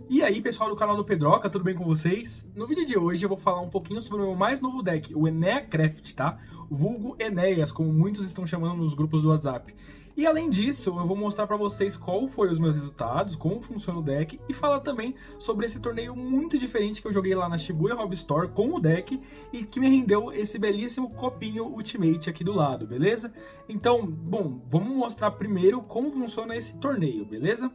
E aí, pessoal do canal do Pedroca, tudo bem com vocês? No vídeo de hoje eu vou falar um pouquinho sobre o meu mais novo deck, o Eneacraft, tá? Vulgo Enéas, como muitos estão chamando nos grupos do WhatsApp. E além disso, eu vou mostrar pra vocês qual foi os meus resultados, como funciona o deck e falar também sobre esse torneio muito diferente que eu joguei lá na Shibuya Hobby Store com o deck e que me rendeu esse belíssimo copinho Ultimate aqui do lado, beleza? Então, bom, vamos mostrar primeiro como funciona esse torneio, beleza?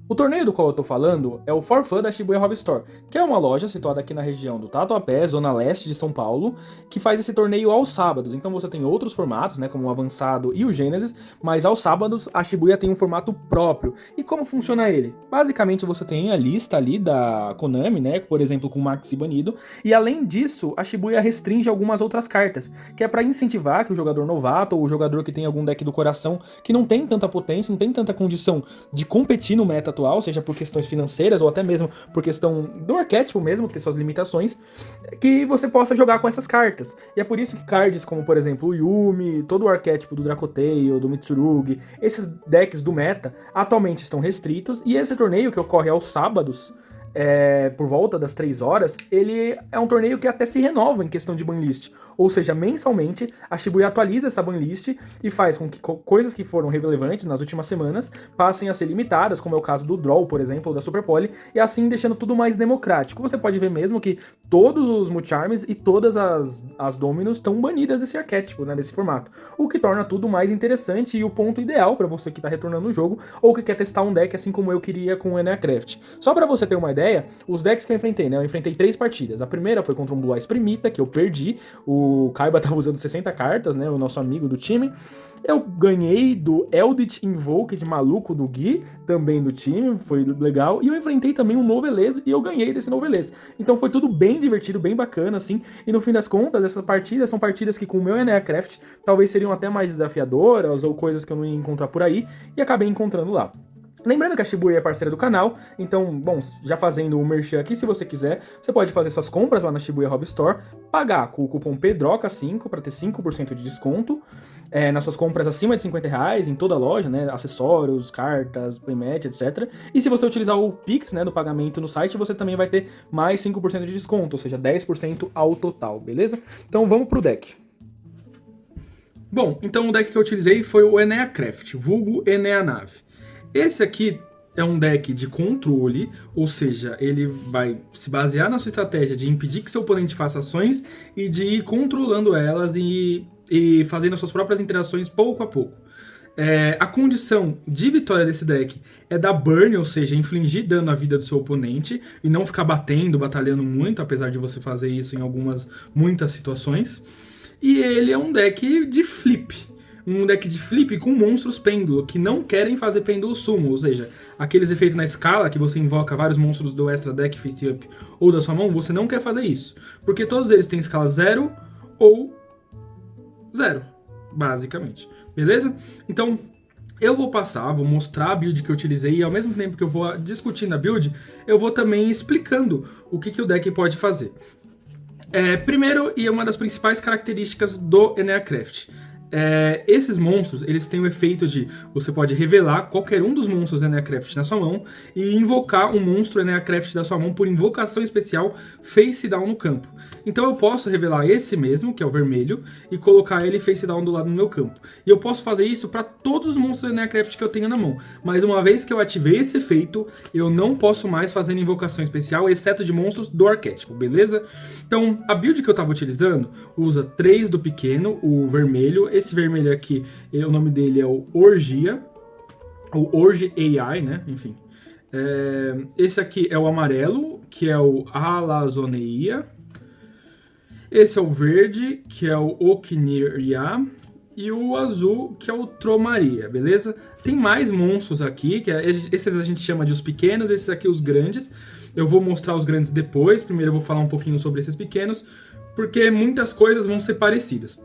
O torneio do qual eu tô falando é o For Fun da Shibuya Hobby Store, que é uma loja situada aqui na região do Tatuapé, zona leste de São Paulo, que faz esse torneio aos sábados. Então você tem outros formatos, né, como o Avançado e o Gênesis, mas aos sábados a Shibuya tem um formato próprio. E como funciona ele? Basicamente você tem a lista ali da Konami, né, por exemplo, com o Maxi banido, e além disso a Shibuya restringe algumas outras cartas, que é para incentivar que o jogador novato ou o jogador que tem algum deck do coração que não tem tanta potência, não tem tanta condição de competir no meta atual, seja por questões financeiras ou até mesmo por questão do arquétipo mesmo, ter suas limitações, que você possa jogar com essas cartas. E é por isso que cards como, por exemplo, o Yumi, todo o arquétipo do Dracotail, do Mitsurugi, esses decks do meta atualmente estão restritos, e esse torneio que ocorre aos sábados, por volta das 3 horas, ele é um torneio que até se renova em questão de banlist. Ou seja, mensalmente a Shibuya atualiza essa banlist e faz com que coisas que foram relevantes nas últimas semanas passem a ser limitadas, como é o caso do Draw, por exemplo, ou da Super Poly, e assim deixando tudo mais democrático. Você pode ver mesmo que todos os Mucharms e todas as Dominos estão banidas desse arquétipo, né, desse formato. O que torna tudo mais interessante e o ponto ideal para você que está retornando no jogo ou que quer testar um deck assim como eu queria com o Eneacraft. Só para você ter uma ideia, os decks que eu enfrentei, né? Eu enfrentei 3 partidas. A primeira foi contra um Blue Eyes Primita, que eu perdi. O Kaiba tava usando 60 cartas, né? O nosso amigo do time. Eu ganhei do Eldritch Invoked maluco do Gui, também do time, foi legal. E eu enfrentei também um Novelez e eu ganhei desse Novelez. Então foi tudo bem divertido, bem bacana, assim. E no fim das contas, essas partidas são partidas que com o meu Eneacraft talvez seriam até mais desafiadoras ou coisas que eu não ia encontrar por aí e acabei encontrando lá. Lembrando que a Shibuya é parceira do canal, então, bom, já fazendo o merchan aqui, se você quiser, você pode fazer suas compras lá na Shibuya Hobby Store, pagar com o cupom PEDROCA5 para ter 5% de desconto nas suas compras acima de R$ 50 em toda a loja, né, acessórios, cartas, playmat, etc. E se você utilizar o Pix, né, do pagamento no site, você também vai ter mais 5% de desconto, ou seja, 10% ao total, beleza? Então vamos pro deck. Bom, então o deck que eu utilizei foi o Eneacraft, vulgo Eneanave. Esse aqui é um deck de controle, ou seja, ele vai se basear na sua estratégia de impedir que seu oponente faça ações e de ir controlando elas e fazendo as suas próprias interações pouco a pouco. A condição de vitória desse deck é dar burn, ou seja, infligir dano à vida do seu oponente e não ficar batendo, batalhando muito, apesar de você fazer isso em muitas situações. E ele é um deck de flip. Um deck de flip com monstros pêndulo, que não querem fazer pêndulo sumo, ou seja, aqueles efeitos na escala que você invoca vários monstros do extra deck face up ou da sua mão, você não quer fazer isso, porque todos eles têm escala 0 ou 0, basicamente, beleza? Então, eu vou mostrar a build que eu utilizei e ao mesmo tempo que eu vou discutindo a build, eu vou também explicando o que o deck pode fazer. Primeiro, e uma das principais características do Eneacraft, esses monstros, eles têm o efeito de você pode revelar qualquer um dos monstros Eneacraft na sua mão e invocar um monstro Eneacraft da sua mão por invocação especial face down no campo. Então eu posso revelar esse mesmo, que é o vermelho, e colocar ele face down do lado do meu campo. E eu posso fazer isso para todos os monstros Eneacraft que eu tenho na mão. Mas uma vez que eu ativei esse efeito, eu não posso mais fazer invocação especial, exceto de monstros do arquétipo, beleza? Então a build que eu estava utilizando usa 3 do pequeno, o vermelho. Esse vermelho aqui, o nome dele é o Orgia, ou Orge AI, né? Enfim. Esse aqui é o amarelo, que é o Alazoneia. Esse é o verde, que é o Okiniria. E o azul, que é o Tromaria, beleza? Tem mais monstros aqui, esses a gente chama de os pequenos, esses aqui os grandes. Eu vou mostrar os grandes depois, primeiro eu vou falar um pouquinho sobre esses pequenos, porque muitas coisas vão ser parecidas.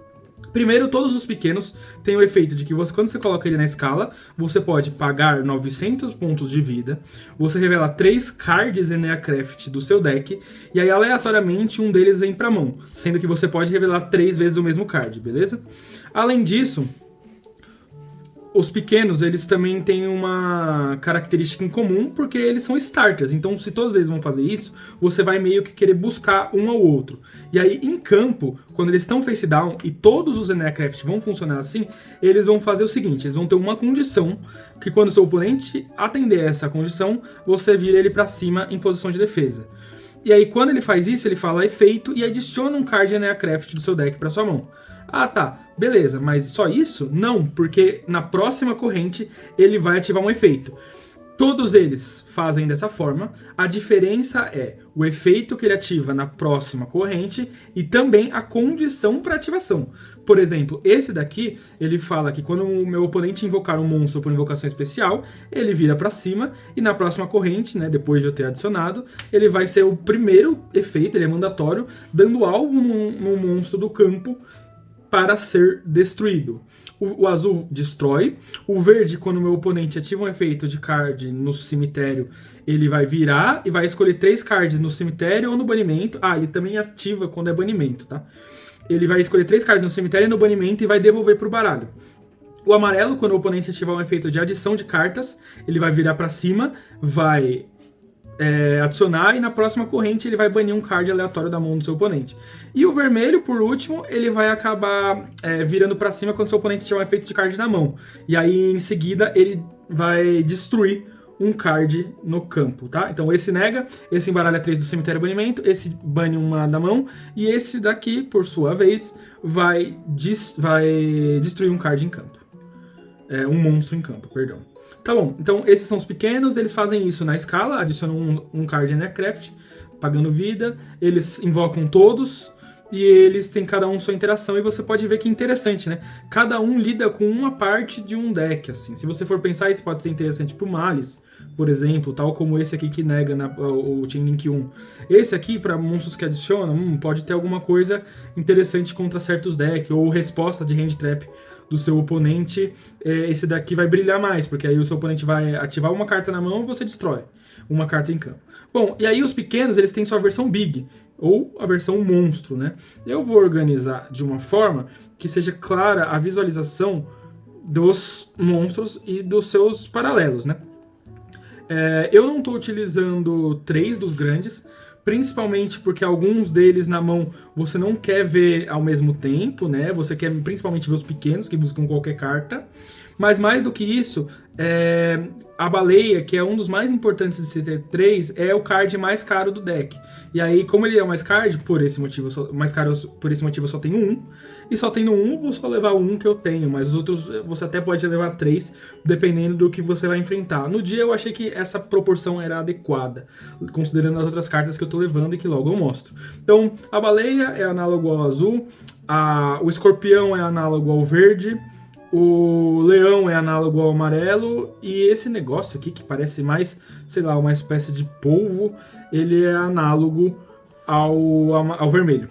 Primeiro, todos os pequenos têm o efeito de que quando você coloca ele na escala, você pode pagar 900 pontos de vida, você revela 3 cards Eneacraft do seu deck, e aí aleatoriamente um deles vem pra mão, sendo que você pode revelar 3 vezes o mesmo card, beleza? Além disso, os pequenos, eles também têm uma característica em comum, porque eles são starters. Então, se todos eles vão fazer isso, você vai meio que querer buscar um ao outro. E aí, em campo, quando eles estão face down, e todos os Eneacraft vão funcionar assim, eles vão fazer o seguinte, eles vão ter uma condição, que quando o seu oponente atender essa condição, você vira ele pra cima em posição de defesa. E aí, quando ele faz isso, ele fala efeito e adiciona um card Eneacraft do seu deck pra sua mão. Ah, tá. Beleza, mas só isso? Não, porque na próxima corrente ele vai ativar um efeito. Todos eles fazem dessa forma. A diferença é o efeito que ele ativa na próxima corrente e também a condição para ativação. Por exemplo, esse daqui, ele fala que quando o meu oponente invocar um monstro por invocação especial, ele vira para cima e na próxima corrente, né, depois de eu ter adicionado, ele vai ser o primeiro efeito, ele é mandatório, dando alvo no monstro do campo para ser destruído. O azul destrói. O verde, quando o meu oponente ativa um efeito de card no cemitério, ele vai virar e vai escolher 3 cards no cemitério ou no banimento. Ah, ele também ativa quando é banimento, tá? Ele vai escolher 3 cards no cemitério e no banimento e vai devolver pro baralho. O amarelo, quando o oponente ativar um efeito de adição de cartas, ele vai virar para cima, vai adicionar e na próxima corrente ele vai banir um card aleatório da mão do seu oponente. E o vermelho, por último, ele vai acabar virando pra cima quando seu oponente tiver um efeito de card na mão. E aí, em seguida, ele vai destruir um card no campo, tá? Então esse nega, esse embaralha 3 do cemitério banimento, esse bane uma da mão, e esse daqui, por sua vez, vai destruir um card em campo. Um monstro em campo, perdão. Tá bom, então esses são os pequenos, eles fazem isso na escala, adicionam um card Eneacraft, pagando vida, eles invocam todos, e eles têm cada um sua interação, e você pode ver que é interessante, né? Cada um lida com uma parte de um deck, assim. Se você for pensar, isso pode ser interessante pro Malice, por exemplo, tal como esse aqui que nega o Chain Link 1. Esse aqui, para monstros que adicionam, pode ter alguma coisa interessante contra certos decks, ou resposta de hand trap do seu oponente, esse daqui vai brilhar mais, porque aí o seu oponente vai ativar uma carta na mão e você destrói uma carta em campo. Bom, e aí os pequenos, eles têm sua versão Big, ou a versão monstro, né? Eu vou organizar de uma forma que seja clara a visualização dos monstros e dos seus paralelos, né? Eu não estou utilizando 3 dos grandes, principalmente porque alguns deles na mão você não quer ver ao mesmo tempo, né? Você quer principalmente ver os pequenos que buscam qualquer carta. Mas mais do que isso, a baleia, que é um dos mais importantes de se ter 3, é o card mais caro do deck. E aí, como ele é o mais caro, por esse motivo eu só tenho um. E só tendo um, eu vou só levar um que eu tenho. Mas os outros, você até pode levar 3, dependendo do que você vai enfrentar. No dia eu achei que essa proporção era adequada, considerando as outras cartas que eu tô levando e que logo eu mostro. Então, a baleia é análogo ao azul, o escorpião é análogo ao verde, o leão é análogo ao amarelo, e esse negócio aqui, que parece mais, sei lá, uma espécie de polvo, ele é análogo ao vermelho.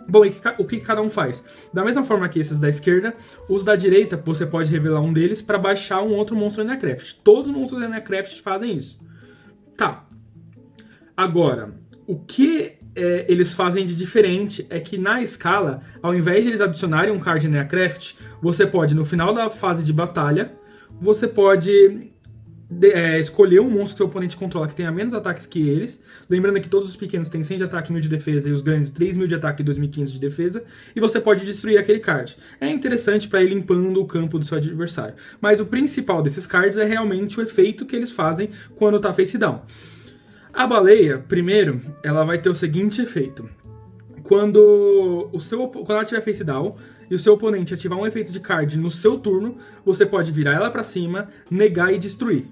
Bom, e o que cada um faz? Da mesma forma que esses da esquerda, os da direita, você pode revelar um deles para baixar um outro monstro Eneacraft. Todos os monstros Eneacraft fazem isso. Tá. Agora, o que eles fazem de diferente é que na escala, ao invés de eles adicionarem um card Eneacraft, você pode, no final da fase de batalha, você pode escolher um monstro que seu oponente controla que tenha menos ataques que eles. Lembrando que todos os pequenos têm 100 de ataque e 1000 de defesa, e os grandes 3000 de ataque e 2500 de defesa, e você pode destruir aquele card. É interessante para ir limpando o campo do seu adversário. Mas o principal desses cards é realmente o efeito que eles fazem quando tá face down. A baleia, primeiro, ela vai ter o seguinte efeito. Quando ela estiver face down e o seu oponente ativar um efeito de card no seu turno, você pode virar ela para cima, negar e destruir.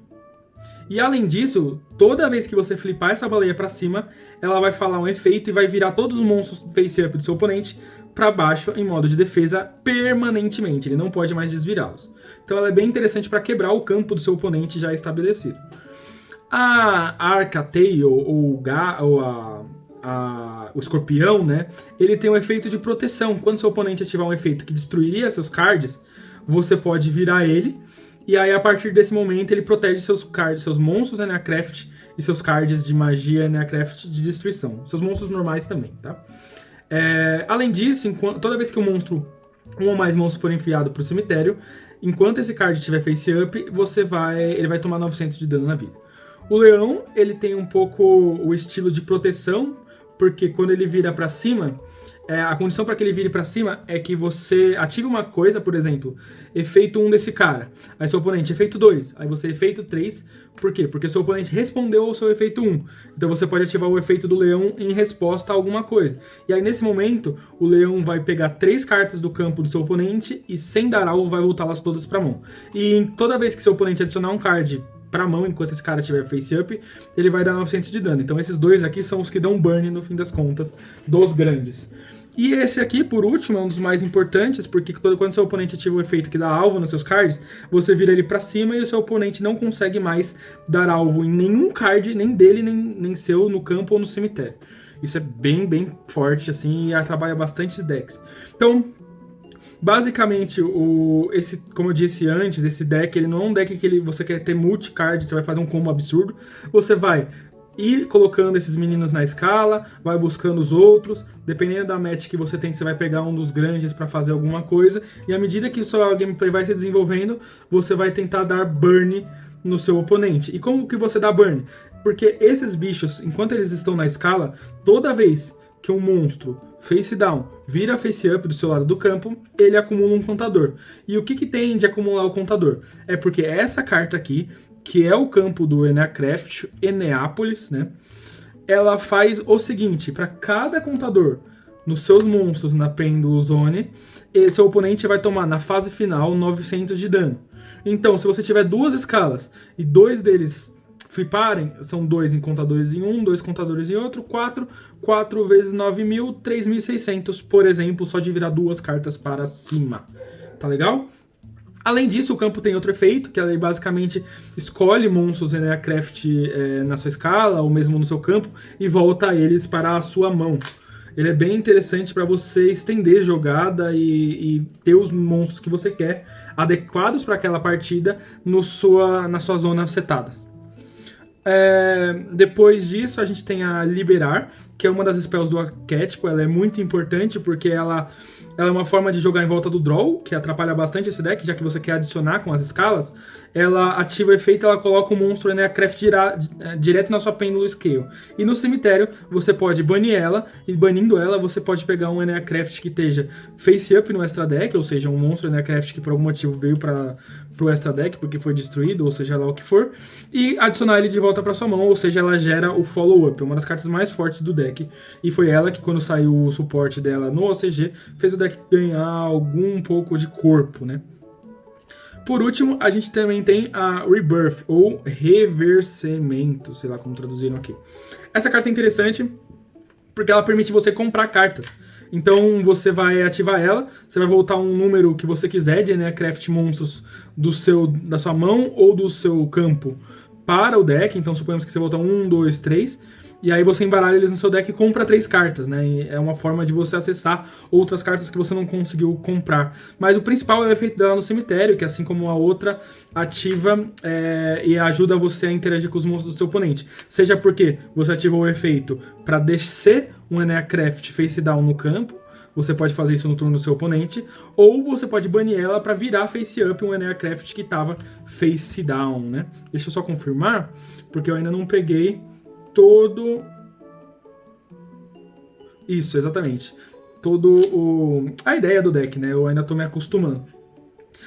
E além disso, toda vez que você flipar essa baleia para cima, ela vai falar um efeito e vai virar todos os monstros face-up do seu oponente para baixo em modo de defesa permanentemente. Ele não pode mais desvirá-los. Então ela é bem interessante para quebrar o campo do seu oponente já estabelecido. A Arcatail, ou o escorpião, né? Ele tem um efeito de proteção. Quando seu oponente ativar um efeito que destruiria seus cards, você pode virar ele. E aí, a partir desse momento, ele protege seus cards, seus monstros Eneacraft e seus cards de magia Eneacraft de destruição. Seus monstros normais também, tá? Além disso, toda vez que um ou mais monstros forem enviados para o cemitério, enquanto esse card estiver face up, ele vai tomar 900 de dano na vida. O leão, ele tem um pouco o estilo de proteção, porque quando ele vira pra cima, a condição para que ele vire pra cima é que você ative uma coisa, por exemplo, efeito 1 desse cara, aí seu oponente efeito 2, aí você efeito 3, por quê? Porque seu oponente respondeu ao seu efeito 1, então você pode ativar o efeito do leão em resposta a alguma coisa. E aí nesse momento, o leão vai pegar 3 cartas do campo do seu oponente e sem dar alvo vai voltá-las todas pra mão. E toda vez que seu oponente adicionar um card pra mão, enquanto esse cara estiver face up, ele vai dar 900 de dano. Então esses dois aqui são os que dão burn no fim das contas, dos grandes. E esse aqui, por último, é um dos mais importantes, porque quando seu oponente ativa o efeito que dá alvo nos seus cards, você vira ele pra cima e o seu oponente não consegue mais dar alvo em nenhum card, nem dele, nem seu, no campo ou no cemitério. Isso é bem forte, assim, e trabalha bastante esses decks. Então, basicamente, como eu disse antes, esse deck, ele não é um deck que você quer ter multi-card, você vai fazer um combo absurdo. Você vai ir colocando esses meninos na escala, vai buscando os outros, dependendo da match que você tem, você vai pegar um dos grandes para fazer alguma coisa, e à medida que sua gameplay vai se desenvolvendo, você vai tentar dar burn no seu oponente. E como que você dá burn? Porque esses bichos, enquanto eles estão na escala, toda vez que um monstro face down vira face up do seu lado do campo, ele acumula um contador. E o que tem de acumular o contador? É porque essa carta aqui, que é o campo do Eneacraft, Eneápolis, né? Ela faz o seguinte, para cada contador nos seus monstros na Pendulum Zone, seu oponente vai tomar na fase final 900 de dano. Então, se você tiver duas escalas e dois deles fliparem, são 2 em contadores em um, 2 contadores em outro, 4 vezes 9.000, 3.600, por exemplo, só de virar duas cartas para cima. Tá legal? Além disso, o campo tem outro efeito, que ele basicamente escolhe monstros Eneacraft na sua escala, ou mesmo no seu campo, e volta eles para a sua mão. Ele é bem interessante para você estender jogada e ter os monstros que você quer, adequados para aquela partida, na sua zona setada. Depois disso, a gente tem a Liberar, que é uma das spells do arquétipo. Ela é muito importante porque ela é uma forma de jogar em volta do draw, que atrapalha bastante esse deck, já que você quer adicionar com as escalas. Ela ativa o efeito, ela coloca o monstro Eneacraft direto na sua Pendulum Scale. E no cemitério, você pode banir ela, e banindo ela, você pode pegar um Eneacraft que esteja face up no extra deck, ou seja, um monstro Eneacraft que por algum motivo veio pro extra deck, porque foi destruído, ou seja lá o que for, e adicionar ele de volta para sua mão, ou seja, ela gera o follow-up, uma das cartas mais fortes do deck, e foi ela que, quando saiu o suporte dela no OCG, fez o deck ganhar algum pouco de corpo, né? Por último, a gente também tem a Rebirth, ou Reversemento, sei lá como traduziram aqui. Essa carta é interessante porque ela permite você comprar cartas. Então você vai ativar ela, você vai voltar um número que você quiser de Eneacraft monstros da sua mão ou do seu campo para o deck. Então suponhamos que você volta 1, 2, 3, e aí você embaralha eles no seu deck e compra 3 cartas, né? E é uma forma de você acessar outras cartas que você não conseguiu comprar. Mas o principal é o efeito dela no cemitério, que assim como a outra, ativa e ajuda você a interagir com os monstros do seu oponente. Seja porque você ativou o efeito para descer um Eneacraft face down no campo, você pode fazer isso no turno do seu oponente, ou você pode banir ela para virar face up um Eneacraft que estava face down, né? Deixa eu só confirmar, porque eu ainda não peguei todo... Isso, exatamente. A ideia do deck, né? Eu ainda tô me acostumando.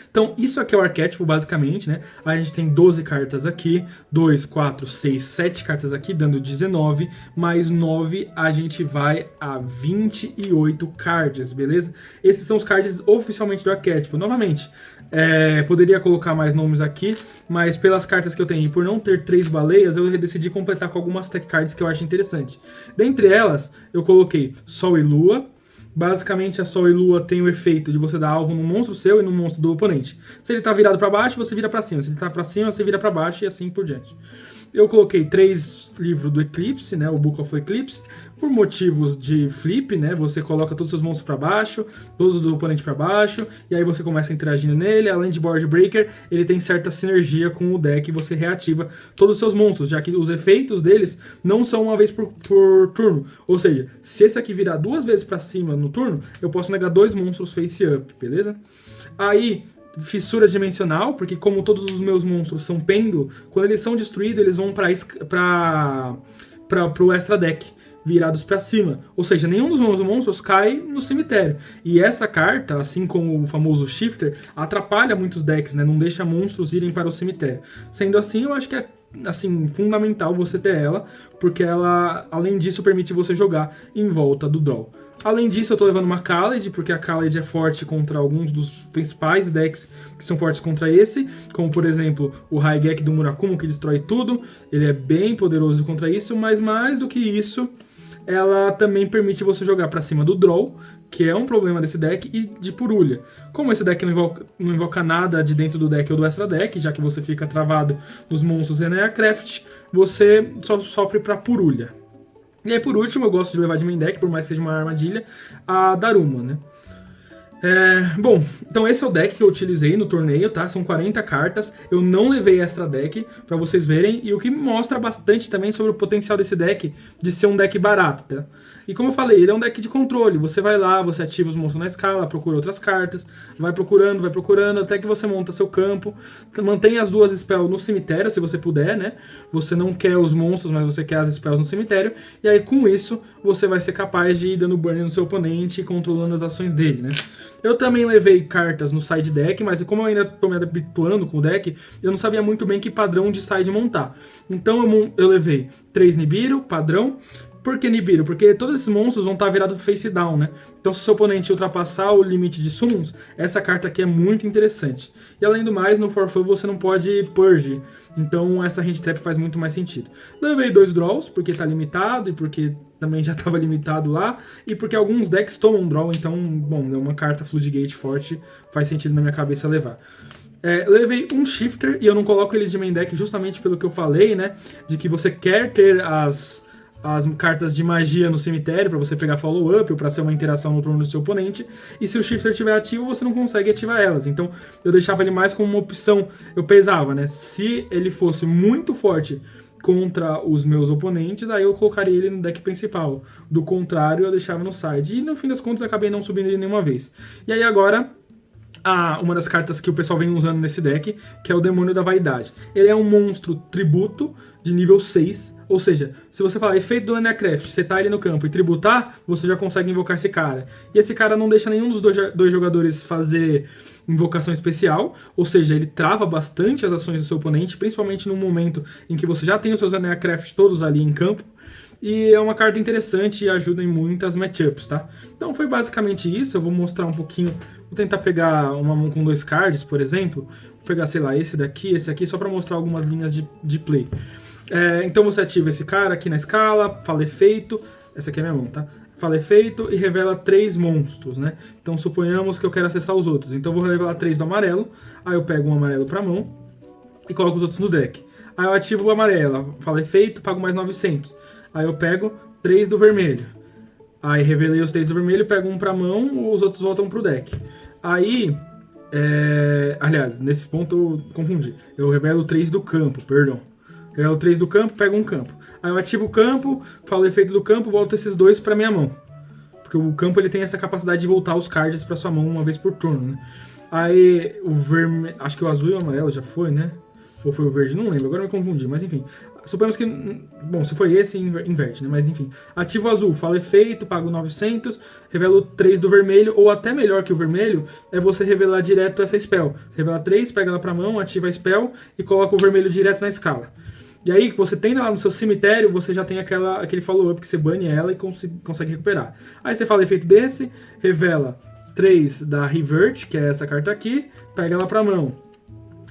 Então, isso aqui é o arquétipo, basicamente, né? A gente tem 12 cartas aqui, 2, 4, 6, 7 cartas aqui, dando 19, mais 9, a gente vai a 28 cards, beleza? Esses são os cards oficialmente do arquétipo. Novamente, poderia colocar mais nomes aqui, mas pelas cartas que eu tenho e por não ter 3 baleias, eu decidi completar com algumas tech cards que eu acho interessante. Dentre elas, eu coloquei Sol e Lua. Basicamente, a Sol e Lua tem o efeito de você dar alvo no monstro seu e no monstro do oponente. Se ele tá virado para baixo, você vira para cima. Se ele tá para cima, você vira para baixo e assim por diante. Eu coloquei 3 livros do Eclipse, né, o Book of Eclipse, por motivos de flip, né, você coloca todos os seus monstros para baixo, todos do oponente para baixo, e aí você começa interagindo nele. Além de Board Breaker, ele tem certa sinergia com o deck e você reativa todos os seus monstros, já que os efeitos deles não são uma vez por turno. Ou seja, se esse aqui virar 2 vezes para cima no turno, eu posso negar 2 monstros face up, beleza? Aí, fissura dimensional, porque como todos os meus monstros são pêndulo, quando eles são destruídos, eles vão pro extra deck, virados para cima. Ou seja, nenhum dos meus monstros cai no cemitério. E essa carta, assim como o famoso Shifter, atrapalha muitos decks, né? Não deixa monstros irem para o cemitério. Sendo assim, eu acho que é assim, fundamental você ter ela, porque ela, além disso, permite você jogar em volta do draw. Além disso, eu tô levando uma Khaled, porque a Khaled é forte contra alguns dos principais decks que são fortes contra esse, como por exemplo o Raigeki do Murakumo, que destrói tudo. Ele é bem poderoso contra isso, mas mais do que isso, ela também permite você jogar pra cima do draw, que é um problema desse deck, e de Purulha. Como esse deck não invoca nada de dentro do deck ou do extra deck, já que você fica travado nos monstros Eneacraft, você só sofre pra Purulha. E aí, por último, eu gosto de levar de main deck, por mais que seja uma armadilha, a Daruma, né? Bom, então esse é o deck que eu utilizei no torneio, tá? São 40 cartas, eu não levei extra deck, pra vocês verem, e o que mostra bastante também sobre o potencial desse deck de ser um deck barato, tá? E como eu falei, ele é um deck de controle, você vai lá, você ativa os monstros na escala, procura outras cartas, vai procurando, até que você monta seu campo, mantém as duas spells no cemitério, se você puder, né? Você não quer os monstros, mas você quer as spells no cemitério, e aí com isso, você vai ser capaz de ir dando burn no seu oponente e controlando as ações dele, né? Eu também levei cartas no side deck, mas como eu ainda tô me habituando com o deck, eu não sabia muito bem que padrão de side montar. Então eu levei 3 Nibiru, padrão. Por que Nibiru? Porque todos esses monstros vão estar virados face down, né? Então se o seu oponente ultrapassar o limite de summons, essa carta aqui é muito interessante. E além do mais, no For Fun você não pode purge, então essa hand trap faz muito mais sentido. Levei 2 draws, porque tá limitado e porque também já estava limitado lá, e porque alguns decks tomam draw, então, bom, é uma carta Floodgate forte, faz sentido na minha cabeça levar. Levei um Shifter, e eu não coloco ele de main deck justamente pelo que eu falei, né, de que você quer ter as cartas de magia no cemitério para você pegar follow-up ou para ser uma interação no turno do seu oponente, e se o Shifter estiver ativo, você não consegue ativar elas. Então eu deixava ele mais como uma opção, eu pesava, né, se ele fosse muito forte contra os meus oponentes, aí eu colocaria ele no deck principal. Do contrário, eu deixava no side. E no fim das contas, eu acabei não subindo ele nenhuma vez. E aí agora, uma das cartas que o pessoal vem usando nesse deck, que é o Demônio da Vaidade. Ele é um monstro tributo de nível 6, ou seja, se você falar efeito do Eneacraft, setar ele no campo e tributar, você já consegue invocar esse cara. E esse cara não deixa nenhum dos dois jogadores fazer invocação especial, ou seja, ele trava bastante as ações do seu oponente, principalmente no momento em que você já tem os seus Eneacraft todos ali em campo. E é uma carta interessante e ajuda em muitas matchups, tá? Então foi basicamente isso, eu vou mostrar um pouquinho, vou tentar pegar uma mão com 2 cards, por exemplo, vou pegar, sei lá, esse daqui, esse aqui, só para mostrar algumas linhas de play. Então você ativa esse cara aqui na escala, fala efeito, essa aqui é a minha mão, tá? Fala efeito e revela 3 monstros, né? Então suponhamos que eu quero acessar os outros, então eu vou revelar 3 do amarelo, aí eu pego um amarelo pra mão e coloco os outros no deck. Aí eu ativo o amarelo, fala efeito, pago mais 900. Aí eu pego 3 do vermelho. Aí revelei os 3 do vermelho, pego um pra mão, os outros voltam pro deck. Aí, aliás, nesse ponto eu confundi. Eu revelo 3 do campo, perdão. Revelo 3 do campo, pego um campo. Aí eu ativo o campo, falo o efeito do campo, volto esses 2 pra minha mão. Porque o campo ele tem essa capacidade de voltar os cards pra sua mão uma vez por turno, né? Aí o vermelho, acho que o azul e o amarelo já foi, né? Ou foi o verde, não lembro, agora me confundi, mas enfim. Suponhamos que, bom, se foi esse, inverte, né? Mas enfim, ativo o azul, fala efeito, pago 900, revelo 3 do vermelho, ou até melhor que o vermelho, é você revelar direto essa spell. Você revela 3, pega ela pra mão, ativa a spell e coloca o vermelho direto na escala. E aí, você tem lá no seu cemitério, você já tem aquele follow-up que você bane ela e consegue recuperar. Aí você fala efeito desse, revela 3 da Revert, que é essa carta aqui, pega ela pra mão.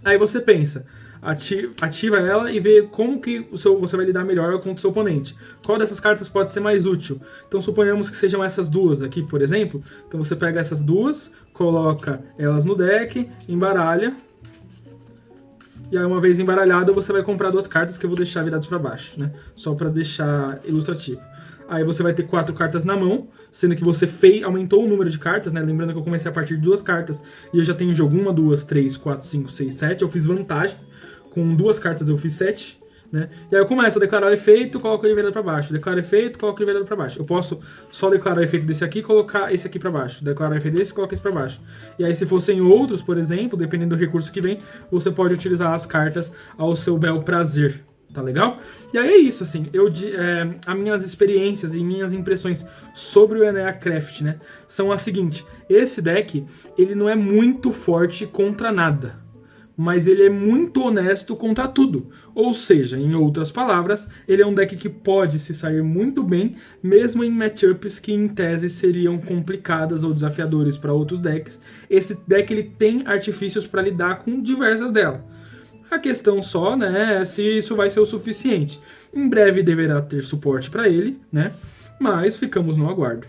Aí você pensa, ativa ela e vê como que você vai lidar melhor contra o seu oponente. Qual dessas cartas pode ser mais útil? Então suponhamos que sejam essas duas aqui, por exemplo. Então você pega essas duas, coloca elas no deck, embaralha. E aí uma vez embaralhada você vai comprar 2 cartas que eu vou deixar viradas para baixo, né? Só para deixar ilustrativo. Aí você vai ter 4 cartas na mão, sendo que você aumentou o número de cartas, né? Lembrando que eu comecei a partir de 2 cartas e eu já tenho jogo 1, 2, 3, 4, 5, 6, 7. Eu fiz vantagem. Com 2 cartas eu fiz 7. né? E aí eu começo a declarar o efeito, coloco ele virado para baixo. Declaro o efeito, coloco ele virado para baixo. Eu posso só declarar o efeito desse aqui e colocar esse aqui para baixo. Declarar o efeito desse e colocar esse para baixo. E aí se fossem outros, por exemplo, dependendo do recurso que vem, você pode utilizar as cartas ao seu bel prazer. Tá legal? E aí é isso, assim, as minhas experiências e minhas impressões sobre o Eneacraft, né, são as seguintes. Esse deck, ele não é muito forte contra nada, mas ele é muito honesto contra tudo. Ou seja, em outras palavras, ele é um deck que pode se sair muito bem, mesmo em matchups que em tese seriam complicadas ou desafiadores para outros decks. Esse deck ele tem artifícios para lidar com diversas delas. A questão só, né, é se isso vai ser o suficiente. Em breve deverá ter suporte para ele, né? Mas ficamos no aguardo.